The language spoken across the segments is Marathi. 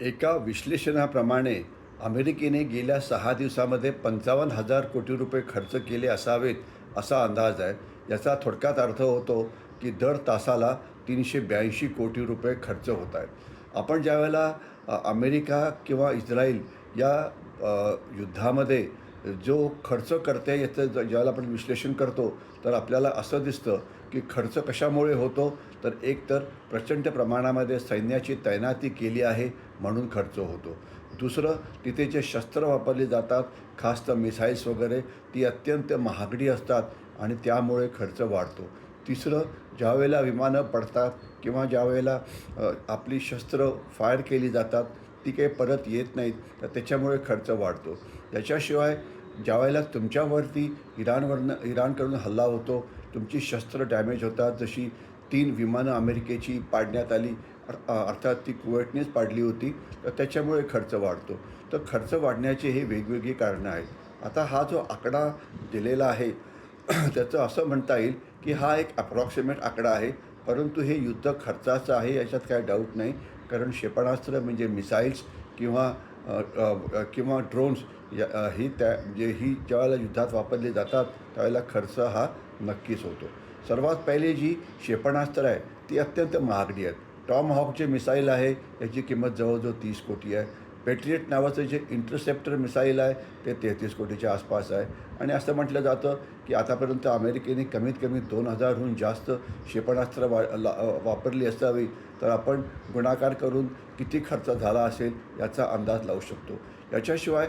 एका विश्लेषणाप्रमाणे अमेरिकेने गेल्या 6 दिवसामध्ये 55,000 कोटी रुपये खर्च केले असावेत असा अंदाज आहे. याचा थोडक्यात अर्थ होतो की दर तासाला 382 कोटी रुपये खर्च होत आहेत. आपण ज्यावेळेला अमेरिका किंवा इस्रायल या युद्धामध्ये जो खर्च करते याचं ज्यावेळेला आपण विश्लेषण करतो, तर आपल्याला असं दिसतं की खर्च कशामुळे होतो, तर एक तर प्रचंड प्रमाणामध्ये सैन्याची तैनाती केली आहे म्हणून खर्च होतो. दुसरं, तिथे जे शस्त्र वापरली जातात, खास तर मिसाईल्स वगैरे, ती अत्यंत महागडी असतात आणि त्यामुळे खर्च वाढतो. तिसरं, ज्यावेळेला विमानं पडतात किंवा ज्यावेळेला आपली शस्त्र फायर केली जातात, ती काही परत येत नाहीत, तर त्याच्यामुळे खर्च वाढतो. त्याच्याशिवाय ज्यावेळेला तुमच्यावरती इराणकडून हल्ला होतो, तुमची शस्त्र डॅमेज होतात, जशी 3 विमानं अमेरिकेची पाडण्यात आली, अर्थात ती कुवेतनेच पाडली होती, तर त्याच्यामुळे खर्च वाढतो. तर खर्च वाढण्याची हे वेगवेगळी कारणं आहेत. आता हा जो आकडा दिलेला आहे त्याचं असं म्हणता येईल की हा एक अप्रॉक्सिमेट आकडा आहे, परंतु हे युद्ध खर्चाचं आहे याच्यात काही डाऊट नाही. कारण क्षेपणास्त्र म्हणजे मिसाईल्स किंवा किंवा ड्रोन्स ही म्हणजे ही ज्यावेळेला युद्धात वापरली जातात त्यावेळेला खर्च हा नक्कीच होतो. सर्वात पहिले जी क्षेपणास्त्र आहे ती अत्यंत महागडी आहेत. टॉमहॉक जे मिसाईल आहे याची किंमत जवळजवळ 30 कोटी आहे. पेट्रियट नावाचं जे इंटरसेप्टर मिसाईल आहे ते 33 कोटीच्या आसपास आहे. आणि असं म्हटलं जातं की आतापर्यंत अमेरिकेने कमीत कमी 2000हून जास्त क्षेपणास्त्र वापरली असावी, तर आपण गुणाकार करून किती खर्च झाला असेल याचा अंदाज लावू शकतो. याच्याशिवाय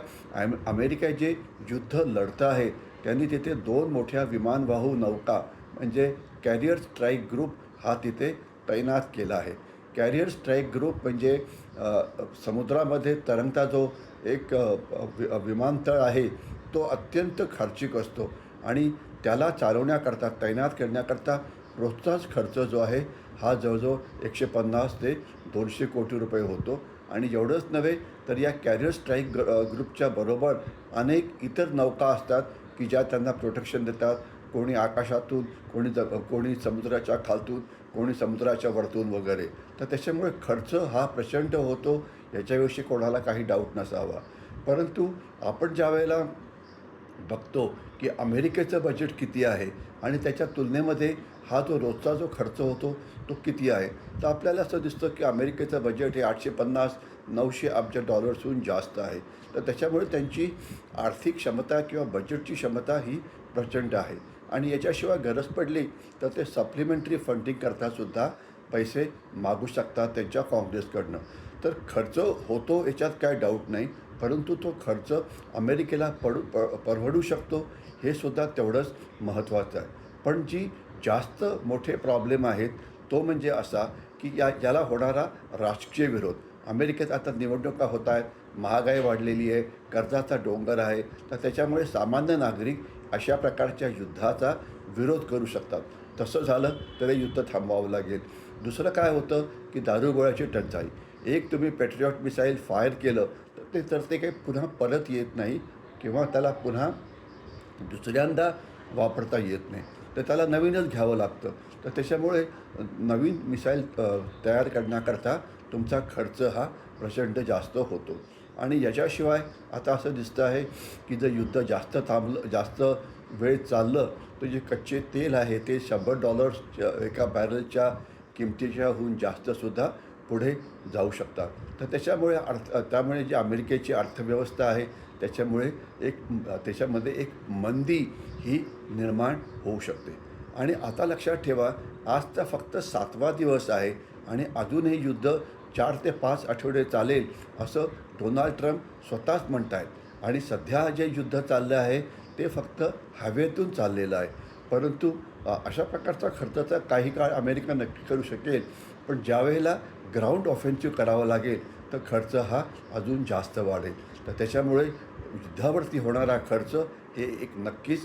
अमेरिका जे युद्ध लढतं आहे त्यांनी तिथे 2 मोठ्या विमानवाहू नौका म्हणजे कॅरियर स्ट्राईक ग्रुप हा तिथे तैनात केला आहे. कॅरियर स्ट्राईक ग्रुप म्हणजे समुद्रामध्ये तरंगता जो एक विमानतळ आहे तो अत्यंत खर्चिक असतो आणि त्याला चालवण्याकरता, तैनात करण्याकरता रोजचाच खर्च जो आहे हा जवळजवळ 150 ते 200 कोटी रुपये होतो. आणि एवढंच नव्हे तर या कॅरियर स्ट्राईक ग्रुपच्या बरोबर अनेक इतर नौका असतात की ज्या त्यांना प्रोटेक्शन देतात. कोणी आकाशातून, कोणी समुद्राच्या खालतून, कोणी समुद्राच्या वरतून वगैरे. तर त्याच्यामुळे खर्च हा प्रचंड होतो, याच्याविषयी कोणाला काही डाऊट नसावा. परंतु आपण ज्यावेळेला बघतो की अमेरिकेचं बजेट किती आहे आणि त्याच्या तुलनेमध्ये हा जो रोजचा जो खर्च होतो तो किती आहे, तर आपल्याला असं दिसतं की अमेरिकेचं बजेट हे 850-900 अब्ज डॉलर्सहून जास्त आहे. तर त्याच्यामुळे त्यांची आर्थिक क्षमता किंवा बजेटची क्षमता ही प्रचंड आहे. आणि याच्याशिवाय गरज पडली तर ते सप्लिमेंटरी फंडिंगकरतासुद्धा पैसे मागू शकतात त्यांच्या काँग्रेसकडनं. तर खर्च होतो याच्यात काय डाऊट नाही, परंतु तो खर्च अमेरिकेला परवडू शकतो हे सुद्धा तेवढंच महत्त्वाचं आहे. पण जी जास्त मोठे प्रॉब्लेम आहेत तो म्हणजे असा की याला होणारा राजकीय विरोध. अमेरिकेत आता निवडणुका होत आहेत, महागाई वाढलेली आहे, कर्जाचा डोंगर आहे, तर त्याच्यामुळे सामान्य नागरिक अशा प्रकारच्या युद्धाचा विरोध करू शकतात. तसं झालं तर हे युद्ध थांबवावं लागेल. दुसरं काय होतं की दारुगोळ्याची टंचाई. एक तुम्ही पेट्रियॉट मिसाईल फायर केलं तर ते काही पुन्हा परत येत नाही किंवा त्याला पुन्हा दुसऱ्यांदा वापरता येत नाही. तर त्याला नवीनच घ्यावं लागतं. तर त्याच्यामुळे नवीन मिसाईल तयार करण्याकरता तुमचा खर्च हा प्रचंड जास्त होतो. आणि याच्याशिवाय आता असं दिसतं आहे की जर युद्ध जास्त वेळ चाललं तर जे कच्चे तेल आहे ते $100 एका बॅरलच्या किमतीच्याहून जास्तसुद्धा पुढे जाऊ शकतात. तर त्यामुळे जी अमेरिकेची अर्थव्यवस्था आहे त्याच्यामुळे त्याच्यामध्ये एक मंदी ही निर्माण होऊ शकते. आणि आता लक्षात ठेवा, आज तर फक्त 7वा दिवस आहे आणि अजूनही युद्ध 4 ते 5 आठवडे चालेल असं डोनाल्ड ट्रम्प स्वतःच म्हणत आहेत. आणि सध्या जे युद्ध चाललं आहे ते फक्त हवेतून चाललेलं आहे. परंतु अशा प्रकारचा खर्चाचा काही काळ अमेरिका नक्की करू शकेल, पण ज्यावेळेला ग्राउंड ऑफेन्सिव्ह करावं लागेल तर खर्च हा अजून जास्त वाढेल. तर त्याच्यामुळे युद्धावरती होणारा खर्च हे एक नक्कीच